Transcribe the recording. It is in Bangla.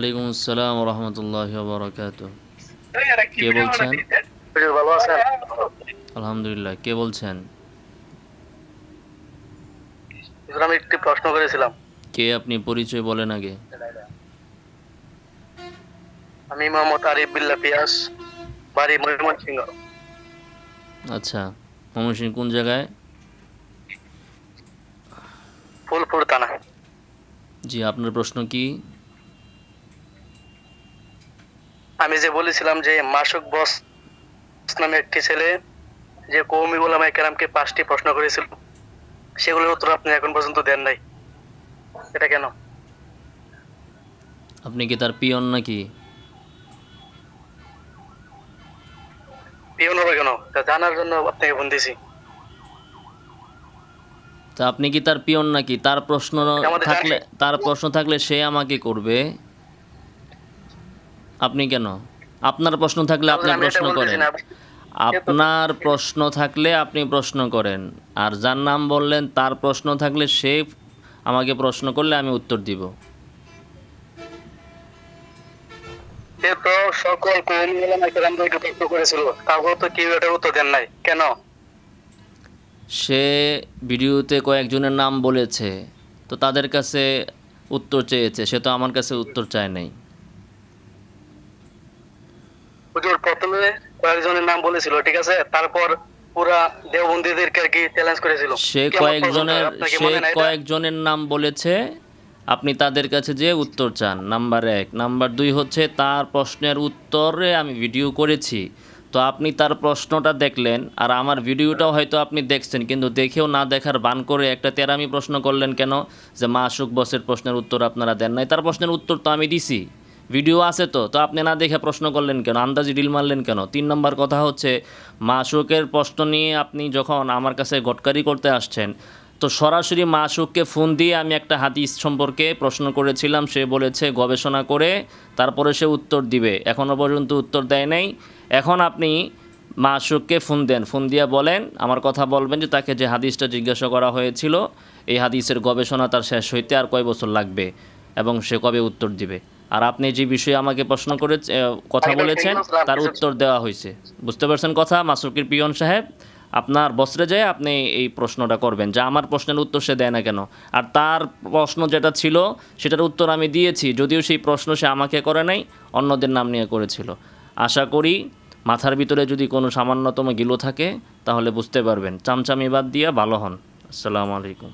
ওয়ালাইকুম আসসালাম ওয়া রাহমাতুল্লাহি ওয়া বারাকাতুহু। কে বলছেন? ভালো আছেন? আলহামদুলিল্লাহ। কে বলছেন? আমি একটি প্রশ্ন করেছিলাম। কে আপনি? পরিচয় বলেন আগে। আমি মোহাম্মদ আরিফ বিল্লাহ পিয়াস, বাড়ি ময়মনসিংহ। আচ্ছা, ময়মনসিংহ কোন জায়গায়? ফুলপুর থানা। জি, আপনার প্রশ্ন কি? আমি যে বলেছিলাম যে মাসুক বস নামে একটি ছেলে যে কওমি উলামায়ে কেরামকে 5টি প্রশ্ন করেছিল, সেগুলোর উত্তর আপনি এখন পর্যন্ত দেন নাই। এটা কেন? আপনি কি তার পিয়ন নাকি? পিয়ন হবে কেন? তা জানার জন্য আপনাকে ফোন দিছি। তা আপনি কি তার পিয়ন নাকি? আমাদের তার প্রশ্ন থাকলে সে আমাকে করবে। আপনি কেন? আপনার প্রশ্ন থাকলে আপনি আমি এটা প্রশ্ন বলতেছি করেন। না। আপনার প্রশ্ন থাকলে আপনি প্রশ্ন করেন। আর যার নাম বললেন তার প্রশ্ন থাকলে সে আমাকে প্রশ্ন করলে আমি উত্তর দিব। সে তো সকল কওমি উলামায়ে কেরামদেরকে প্রশ্ন করেছিল, তারপর তো কেউ এটার উত্তর দেন নাই। কেন? সে ভিডিওতে কয়েকজনের নাম বলেছে, তো তাদের কাছে উত্তর চেয়েছে। সে তো আমার কাছে উত্তর চায় নাই। হুজুর প্রথমে কয়েকজনের নাম বলেছিল, ঠিক আছে, তারপর পুরা দেওবন্দীদেরকে আর কি চ্যালেঞ্জ করেছিল সে কিয়ামত পর্যন্ত। আপনার কি মনে নাই এটা? কয়েকজনের নাম বলেছে, আপনি তাদের কাছে যেয়ে উত্তর চান। নাম্বার 1। নাম্বার 2 হচ্ছে তার প্রশ্নের উত্তরে আমি ভিডিও করেছি। তো আপনি তার প্রশ্নটা দেখলেন, আর আমার ভিডিওটাও হয়তো আপনি দেখছেন, কিন্তু দেখেও না দেখার ভান করে একটা তেরামি প্রশ্ন করলেন কেন? যে মাসুক বসের প্রশ্নের উত্তর আপনারা দেন নাই। তার প্রশ্নের উত্তর তো আমি দিছি, ভিডিও আছে তো। তো আপনি না দেখে প্রশ্ন করলেন কেন? আন্দাজি ডিল মারলেন কেন? 3 নম্বর কথা হচ্ছে, মাসুকের প্রশ্ন নিয়ে আপনি যখন আমার কাছে গটকারি করতে আসছেন, তো সরাসরি মাসুককে ফোন দিয়ে আমি একটা হাদিস সম্পর্কে প্রশ্ন করেছিলাম। সে বলেছে গবেষণা করে তারপরে সে উত্তর দিবে। এখনও পর্যন্ত উত্তর দেয় নাই। এখন আপনি মাসুককে ফোন দেন, ফোন দিয়ে বলেন, আমার কথা বলবেন যে তাকে যে হাদিসটা জিজ্ঞাসা করা হয়েছিল, এই হাদিসের গবেষণা তার শেষ হইতে আর কয় বছর লাগবে এবং সে কবে উত্তর দিবে। আর আপনি যে বিষয়ে আমাকে প্রশ্ন করে কথা বলেছেন তার উত্তর দেওয়া হয়েছে। বুঝতে পারছেন কথা? মাসুকের পিয়ন সাহেব, আপনার বসরে যেয়ে আপনি এই প্রশ্নটা করবেন যে আমার প্রশ্নের উত্তর সে দেয় না কেন। আর তার প্রশ্ন যেটা ছিল সেটার উত্তর আমি দিয়েছি, যদিও সেই প্রশ্ন সে আমাকে করে নাই, অন্যদের নাম নিয়ে করেছিল। আশা করি মাথার ভিতরে যদি কোনো সামান্যতম গিলো থাকে তাহলে বুঝতে পারবেন। চামচামি বাদ দিয়ে ভালো হন। আসসালামু আলাইকুম।